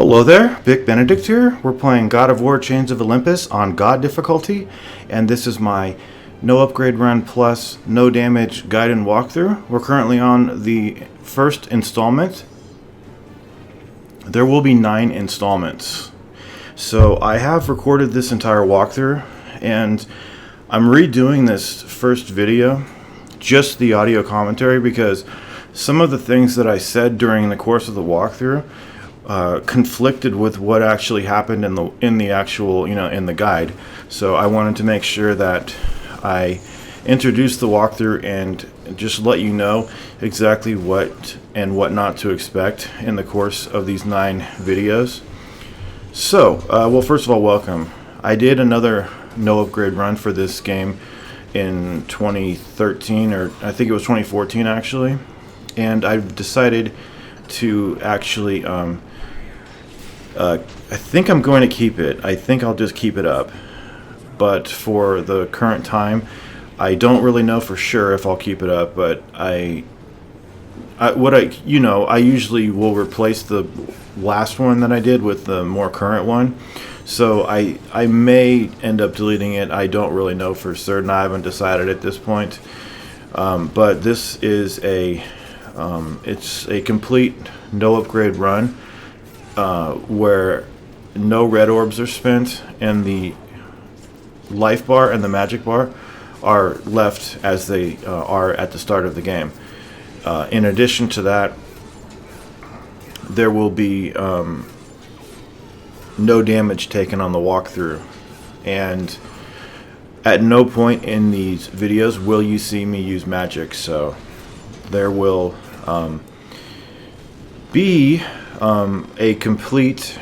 Hello there, Vic Benedict here. We're playing God of War Chains of Olympus on God difficulty, and this is my no upgrade run plus no damage guide and walkthrough. We're currently on the first installment. There will be 9 installments. So I have recorded this entire walkthrough, and I'm redoing this first video, just the audio commentary, because some of the things that I said during the course of the walkthrough conflicted with what actually happened in the actual, in the guide. So I wanted to make sure that I introduce the walkthrough and just let you know exactly what and what not to expect in the course of these 9 videos. So, well, first of all, welcome. I did another no upgrade run for this game in 2013, or I think it was 2014 actually, and I've decided to actually I think I'm going to keep it. I think I'll just keep it up. But for the current time, I don't really know for sure if I'll keep it up, but I usually will replace the last one that I did with the more current one. So I may end up deleting it. I don't really know for certain. I haven't decided at this point. But this is it's a complete no upgrade run, where no red orbs are spent and the life bar and the magic bar are left as they are at the start of the game. In addition to that, there will be no damage taken on the walkthrough, and at no point in these videos will you see me use magic, so there will be a complete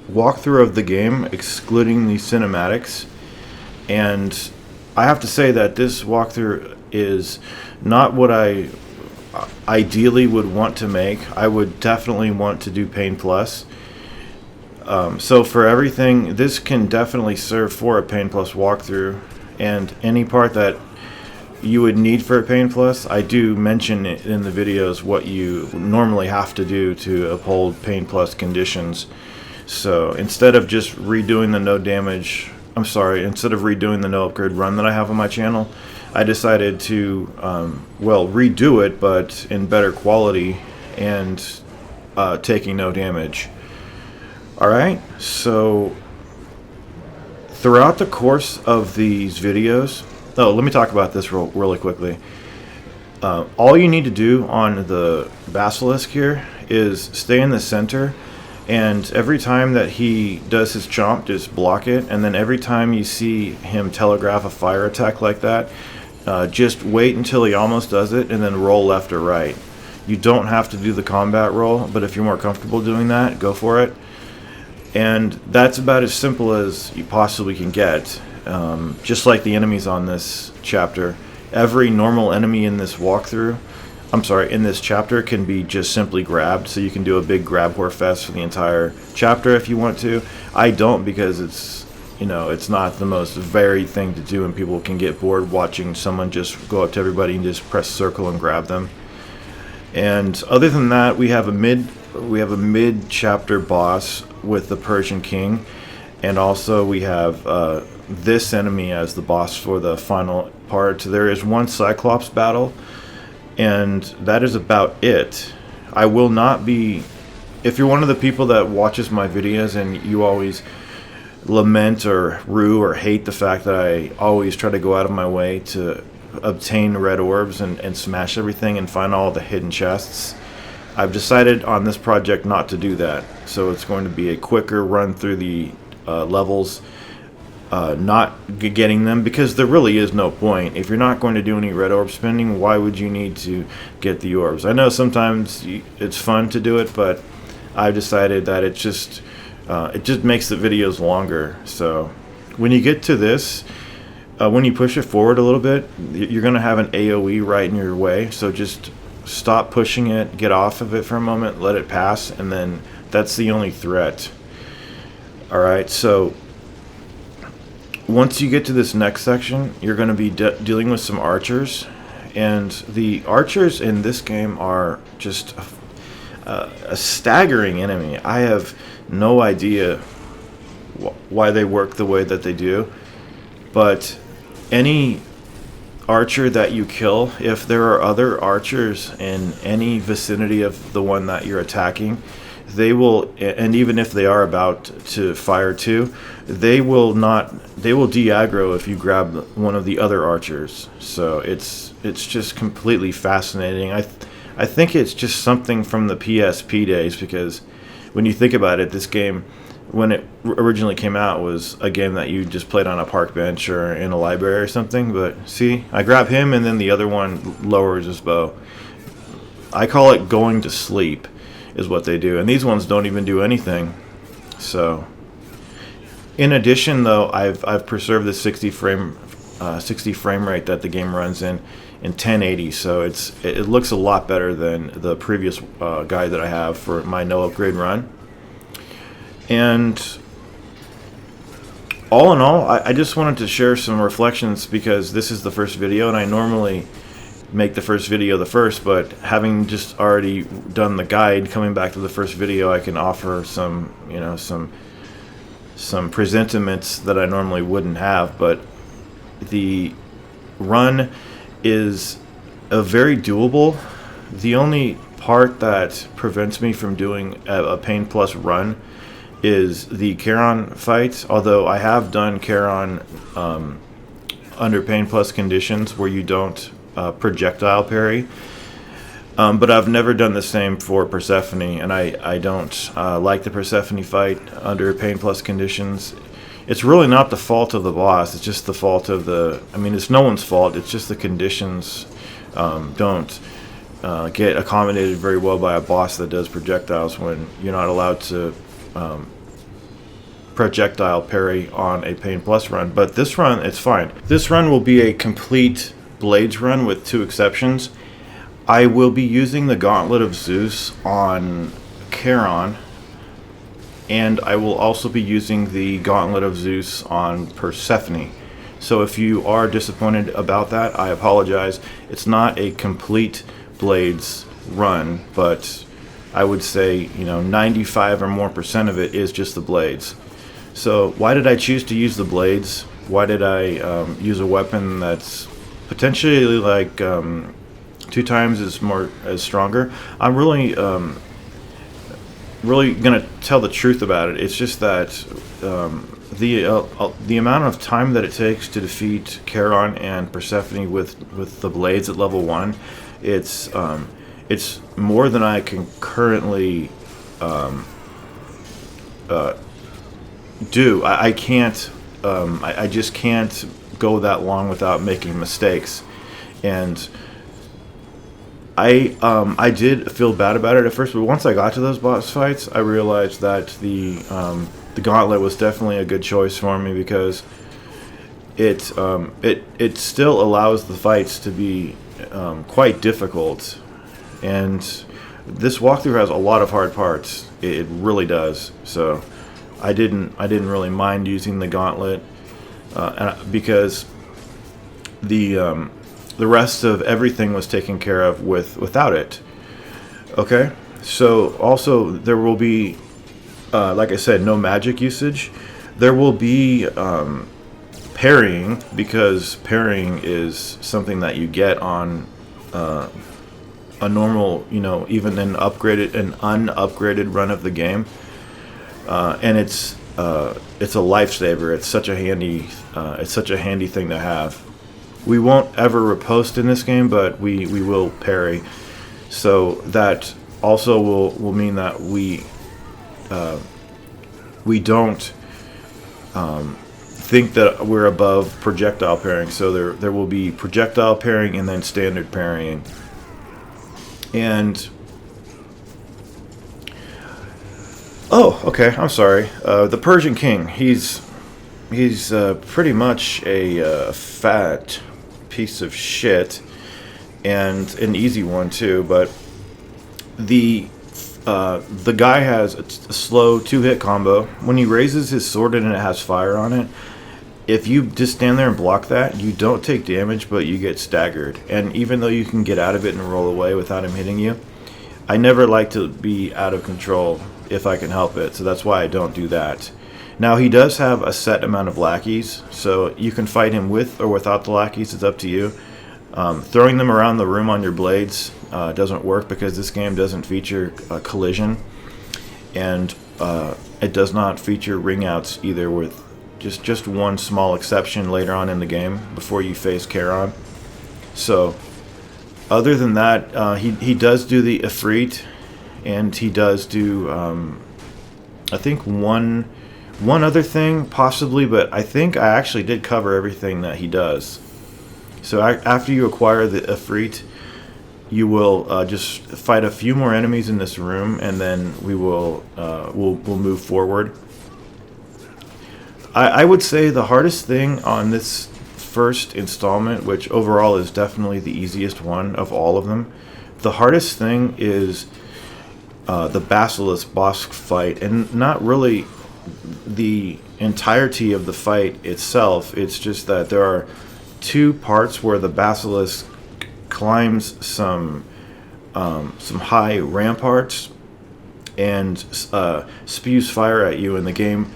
walkthrough of the game excluding the cinematics. And I have to say that this walkthrough is not what I ideally would want to make. I would definitely want to do Pain Plus. So for everything, this can definitely serve for a Pain Plus walkthrough, and any part that you would need for a Pain Plus, I do mention it in the videos what you normally have to do to uphold Pain Plus conditions. So instead of just redoing the instead of redoing the no upgrade run that I have on my channel, I decided to redo it, but in better quality and taking no damage. Alright, so throughout the course of these videos, let me talk about this really quickly. All you need to do on the Basilisk here is stay in the center, and every time that he does his chomp, just block it, and then every time you see him telegraph a fire attack like that, just wait until he almost does it and then roll left or right. You don't have to do the combat roll, but if you're more comfortable doing that, go for it. And that's about as simple as you possibly can get. Just like the enemies on this chapter, every normal enemy in this in this chapter can be just simply grabbed, so you can do a big grab whore fest for the entire chapter if you want to. I don't, because it's not the most varied thing to do, and people can get bored watching someone just go up to everybody and just press circle and grab them. And other than that, we have a mid chapter boss with the Persian king, and also we have this enemy as the boss for the final part. There is one Cyclops battle, and that is about it. I will not be, if you're one of the people that watches my videos and you always lament or rue or hate the fact that I always try to go out of my way to obtain red orbs and smash everything and find all the hidden chests, I've decided on this project not to do that. So it's going to be a quicker run through the levels, not getting them, because there really is no point. If you're not going to do any red orb spending, why would you need to get the orbs? I know sometimes it's fun to do it, but I've decided that it just makes the videos longer. So when you get to this, when you push it forward a little bit, you're going to have an AoE right in your way, so just stop pushing it, get off of it for a moment, let it pass, and then that's the only threat. Alright, so once you get to this next section, you're going to be dealing with some archers, and the archers in this game are just a staggering enemy. I have no idea why they work the way that they do, but any archer that you kill, if there are other archers in any vicinity of the one that you're attacking, they will, and even if they are about to fire too, they will de-aggro if you grab one of the other archers. So it's just completely fascinating. I think it's just something from the PSP days, because when you think about it, this game, when it originally came out, was a game that you just played on a park bench or in a library or something. But see, I grab him and then the other one lowers his bow. I call it going to sleep is what they do, and these ones don't even do anything. So in addition, though, I've preserved the 60 frame rate that the game runs in 1080, so it looks a lot better than the previous guide that I have for my no upgrade run. And all in all, I just wanted to share some reflections, because this is the first video, and I normally make the first video the first, but having just already done the guide, coming back to the first video, I can offer some, some presentiments that I normally wouldn't have. But the run is a very doable. The only part that prevents me from doing a Pain Plus run is the Charon fight, although I have done Charon under Pain Plus conditions where you don't projectile parry, but I've never done the same for Persephone, and I don't like the Persephone fight under Pain Plus conditions. It's really not the fault of the boss, it's just the fault of it's no one's fault, it's just the conditions don't get accommodated very well by a boss that does projectiles, when you're not allowed to projectile parry on a Pain Plus run. But this run, it's fine. This run will be a complete Blades run with 2 exceptions. I will be using the Gauntlet of Zeus on Charon, and I will also be using the Gauntlet of Zeus on Persephone. So if you are disappointed about that, I apologize. It's not a complete Blades run, but I would say 95 or more % of it is just the blades. So why did I choose to use the blades? Why did I use a weapon that's potentially like 2 times as stronger? I'm really gonna tell the truth about it. It's just that the amount of time that it takes to defeat Charon and Persephone with the blades at level 1, it's more than I can currently do. I can't. I just can't go that long without making mistakes, and I did feel bad about it at first, but once I got to those boss fights, I realized that the gauntlet was definitely a good choice for me, because it still allows the fights to be quite difficult, and this walkthrough has a lot of hard parts. It really does. So I didn't really mind using the gauntlet because the rest of everything was taken care of without it. Okay, so also there will be, like I said, no magic usage. There will be parrying, because parrying is something that you get on a normal, even an unupgraded run of the game, and it's a lifesaver. It's such a handy thing to have. We won't ever riposte in this game, but we will parry. So that also will mean that we don't think that we're above projectile parrying. So there will be projectile parrying and then standard parrying. And oh, okay, I'm sorry. The Persian king. He's pretty much a fat piece of shit, and an easy one too. But the guy has a slow 2-hit combo. When he raises his sword and it has fire on it, if you just stand there and block that, you don't take damage, but you get staggered. And even though you can get out of it and roll away without him hitting you, I never like to be out of control if I can help it, so that's why I don't do that. Now, he does have a set amount of lackeys, so you can fight him with or without the lackeys. It's up to you. Throwing them around the room on your blades doesn't work because this game doesn't feature collision, and it does not feature ring outs either, with just one small exception later on in the game before you face Charon. So other than that, he does do the Ifrit, and he does do I think one other thing possibly, but I think I actually did cover everything that he does. So after you acquire the Ifrit, you will just fight a few more enemies in this room, and then we'll move forward. I would say the hardest thing on this first installment, which overall is definitely the easiest one of all of them, the hardest thing is the Basilisk boss fight, and not really the entirety of the fight itself. It's just that there are two parts where the Basilisk climbs some high ramparts and spews fire at you, and the game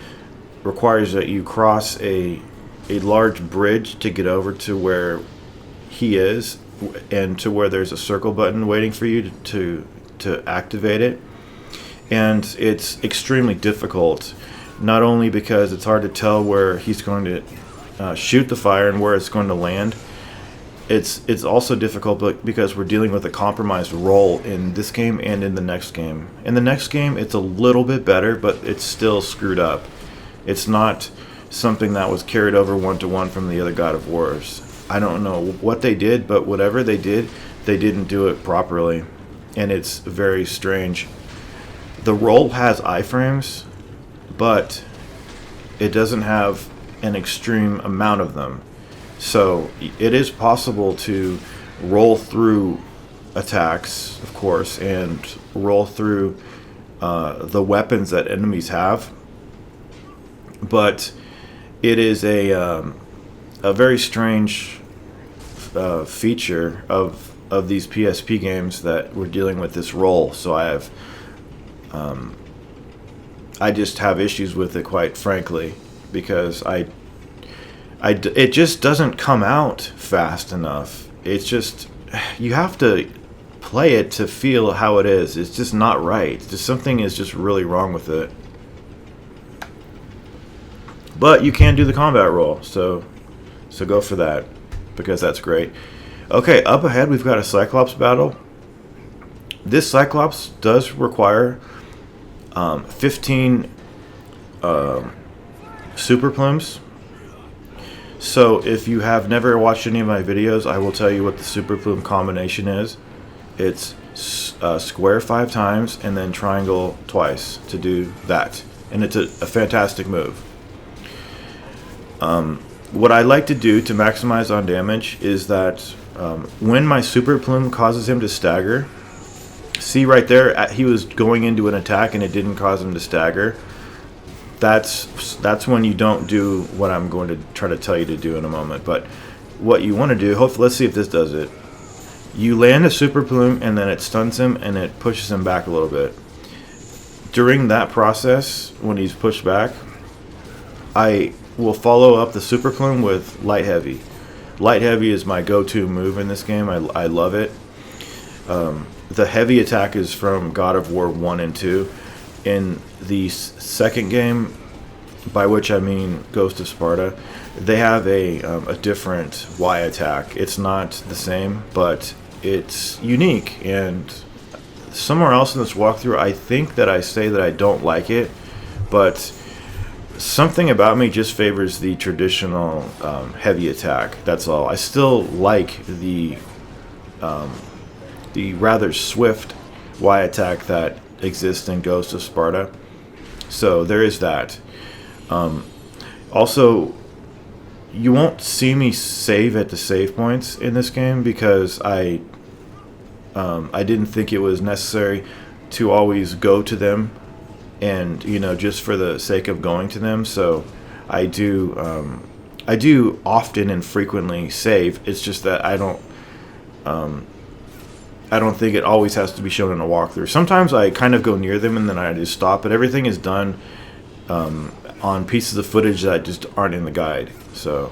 requires that you cross a large bridge to get over to where he is, and to where there's a circle button waiting for you to activate it. And it's extremely difficult, not only because it's hard to tell where he's going to shoot the fire and where it's going to land. It's also difficult because we're dealing with a compromised roll in this game and in the next game. In the next game, it's a little bit better, but it's still screwed up. It's not something that was carried over one-to-one from the other God of Wars. I don't know what they did, but whatever they did, they didn't do it properly, and it's very strange. The roll has iframes, but it doesn't have an extreme amount of them. So it is possible to roll through attacks, of course, and roll through the weapons that enemies have, but it is a very strange feature of these PSP games that we're dealing with this roll. So I just have issues with it, quite frankly, because it just doesn't come out fast enough. It's just, you have to play it to feel how it is. It's just not right. Just something is just really wrong with it. But you can do the combat roll, so go for that, because that's great. Okay, up ahead we've got a Cyclops battle. This Cyclops does require 15 super plumes. So if you have never watched any of my videos, I will tell you what the super plume combination is. It's square 5 times and then triangle twice to do that, and it's a fantastic move. What I like to do to maximize on damage is that when my super plume causes him to stagger, see right there, he was going into an attack and it didn't cause him to stagger. That's when you don't do what I'm going to try to tell you to do in a moment. But what you want to do, hopefully, let's see if this does it. You land a super plume and then it stuns him and it pushes him back a little bit. During that process, when he's pushed back, I will follow up the super plume with light heavy. Light heavy is my go-to move in this game. I love it. The heavy attack is from God of War 1 and 2. In the second game, by which I mean Ghost of Sparta, they have a different Y attack. It's not the same, but it's unique. And somewhere else in this walkthrough, I think that I say that I don't like it, but something about me just favors the traditional heavy attack. That's all. I still like the rather swift Y attack that exists in Ghost of Sparta. So there is that. Also, you won't see me save at the save points in this game because I didn't think it was necessary to always go to them, and just for the sake of going to them. So I do often and frequently save. It's just that I I don't think it always has to be shown in a walkthrough. Sometimes I kind of go near them and then I just stop, but everything is done on pieces of footage that just aren't in the guide. So,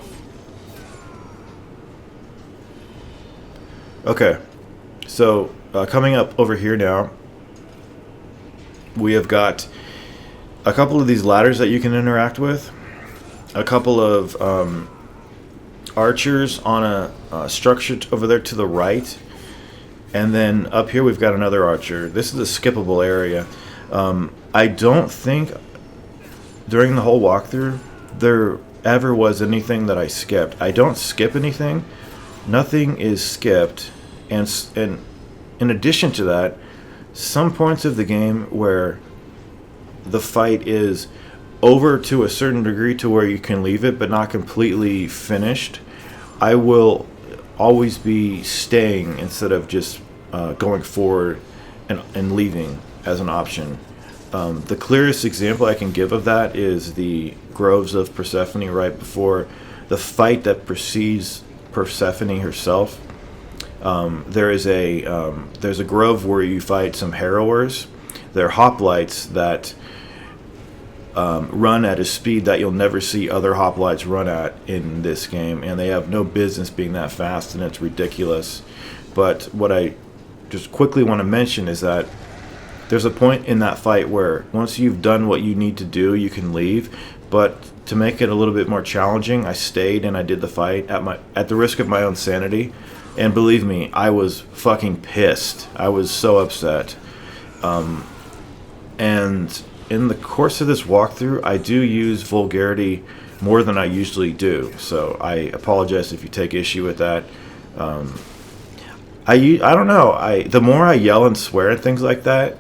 okay, so coming up over here now, we have got a couple of these ladders that you can interact with, a couple of archers on a structure over there to the right, and then up here we've got another archer. This is a skippable area. I don't think during the whole walkthrough there ever was anything that I skipped. I don't skip anything. Nothing is skipped. And in addition to that, some points of the game where the fight is over to a certain degree to where you can leave it but not completely finished, I will always be staying instead of just going forward and leaving as an option. The clearest example I can give of that is the Groves of Persephone right before the fight that precedes Persephone herself. There's a grove where you fight some harrowers. They're hoplites that run at a speed that you'll never see other hoplites run at in this game, and they have no business being that fast, and it's ridiculous. But what I just quickly want to mention is that there's a point in that fight where once you've done what you need to do, you can leave. But to make it a little bit more challenging, I stayed and I did the fight at the risk of my own sanity. And believe me, I was fucking pissed. I was so upset. And in the course of this walkthrough, I do use vulgarity more than I usually do. So I apologize if you take issue with that. I don't know. The more I yell and swear and things like that,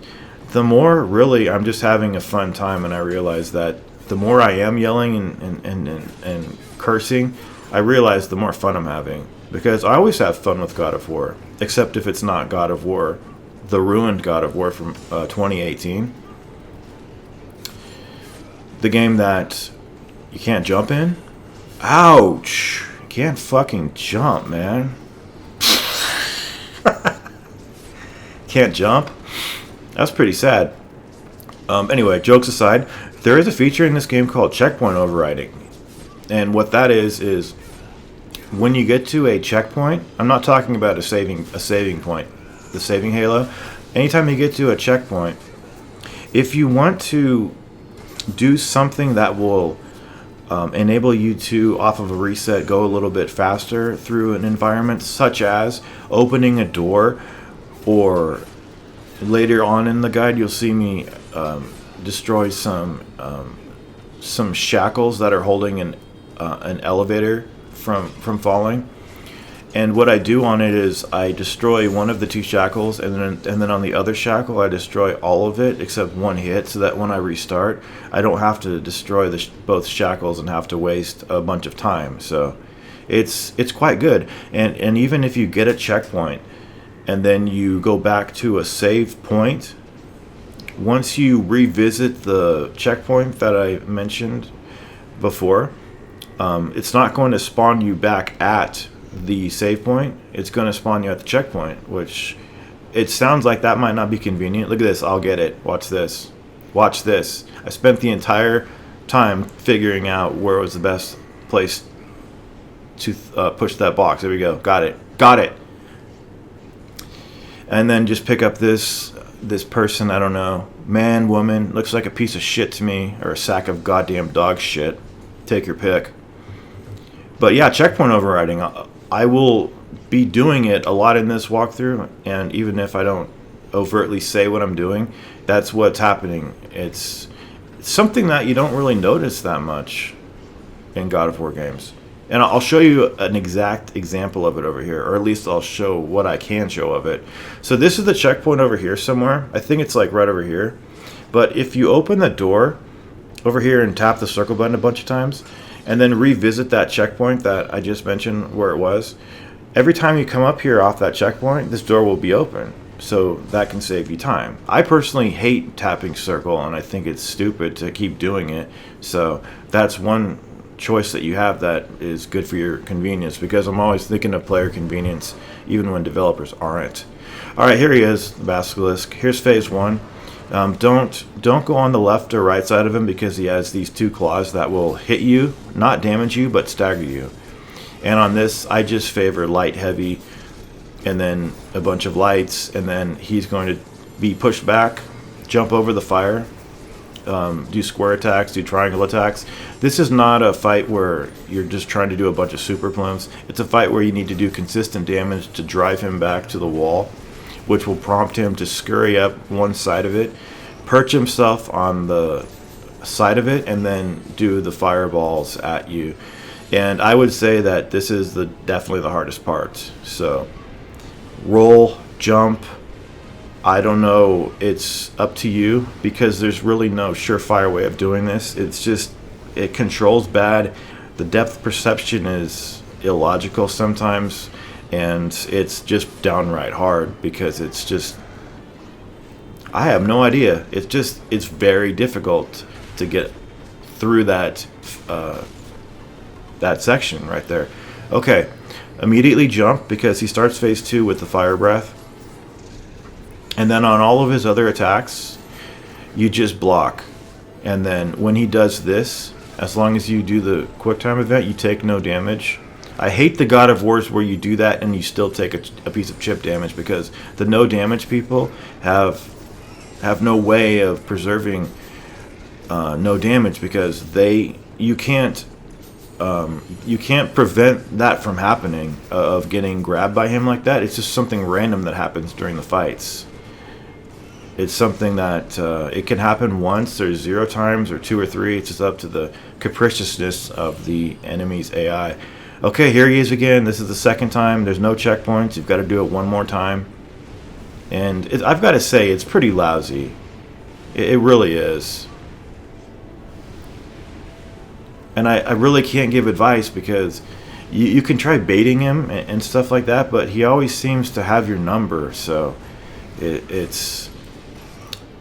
the more really I'm just having a fun time, and I realize that the more I am yelling and cursing, I realize the more fun I'm having. Because I always have fun with God of War, except if it's not God of War, the ruined God of War from 2018. The game that you can't jump in. Ouch! You can't fucking jump, man. Can't jump? That's pretty sad. Anyway, jokes aside, there is a feature in this game called checkpoint overriding. And what that is when you get to a checkpoint, I'm not talking about a saving point, the saving halo. Anytime you get to a checkpoint, if you want to do something that will enable you to, off of a reset, go a little bit faster through an environment, such as opening a door, or later on in the guide you'll see me destroy some shackles that are holding an elevator from falling. And what I do on it is I destroy one of the two shackles, and then on the other shackle I destroy all of it except one hit, so that when I restart I don't have to destroy both shackles and have to waste a bunch of time. So it's quite good. And even if you get a checkpoint and then you go back to a save point, once you revisit the checkpoint that I mentioned before, it's not going to spawn you back at the save point. It's going to spawn you at the checkpoint, which it sounds like that might not be convenient. Look at this. I'll get it. Watch this. Watch this. I spent the entire time figuring out where was the best place to push that box. There we go. Got it. Got it. And then just pick up this person. I don't know. Man, woman. Looks like a piece of shit to me, or a sack of goddamn dog shit. Take your pick. But yeah, checkpoint overriding. I will be doing it a lot in this walkthrough, and even if I don't overtly say what I'm doing, that's what's happening. It's something that you don't really notice that much in God of War games. And I'll show you an exact example of it over here, or at least I'll show what I can show of it. So this is the checkpoint over here somewhere. I think it's like right over here. But if you open the door over here and tap the circle button a bunch of times, and then revisit that checkpoint that I just mentioned where it was, every time you come up here off that checkpoint, this door will be open. So that can save you time. I personally hate tapping circle, and I think it's stupid to keep doing it. So that's one choice that you have that is good for your convenience, because I'm always thinking of player convenience, even when developers aren't. All right, here he is, the Basilisk. Here's phase one. Don't go on the left or right side of him because he has these two claws that will hit you, not damage you, but stagger you. And on this, I just favor light, heavy, and then a bunch of lights, and then he's going to be pushed back, jump over the fire, do square attacks, do triangle attacks. This is not a fight where you're just trying to do a bunch of super plums. It's a fight where you need to do consistent damage to drive him back to the wall, which will prompt him to scurry up one side of it, perch himself on the side of it, and then do the fireballs at you. And I would say that this is definitely the hardest part. So roll, jump, I don't know, it's up to you because there's really no surefire way of doing this. It's just, it controls bad. The depth perception is illogical sometimes, and it's just downright hard because it's just, I have no idea. It's very difficult to get through that that section right there. Okay, immediately jump because he starts phase two with the fire breath. And then on all of his other attacks, you just block. And then when he does this, as long as you do the quick time event, you take no damage. I hate the God of Wars where you do that and you still take a piece of chip damage, because the no damage people have no way of preserving no damage, because you can't prevent that from happening, of getting grabbed by him like that. It's just something random that happens during the fights. It's something that it can happen once or 0 times or 2 or 3. It's just up to the capriciousness of the enemy's AI. Okay, here he is again. This is the second time. There's no checkpoints. You've got to do it one more time. And I've got to say, it's pretty lousy. It really is. And I really can't give advice, because you can try baiting him and stuff like that, but he always seems to have your number. So it's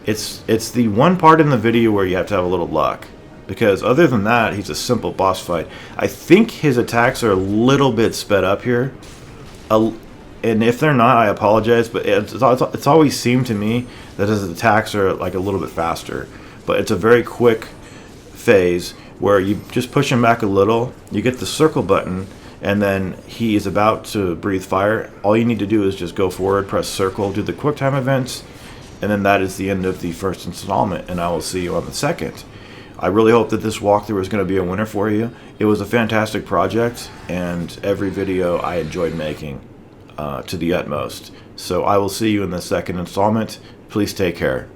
the one part in the video where you have to have a little luck, because other than that, he's a simple boss fight. I think his attacks are a little bit sped up here, and if they're not, I apologize, but it's always seemed to me that his attacks are like a little bit faster. But it's a very quick phase where you just push him back a little, you get the circle button, and then he is about to breathe fire. All you need to do is just go forward, press circle, do the quick time events, and then that is the end of the first installment, and I will see you on the second. I really hope that this walkthrough is going to be a winner for you. It was a fantastic project, and every video I enjoyed making to the utmost. So I will see you in the second installment. Please take care.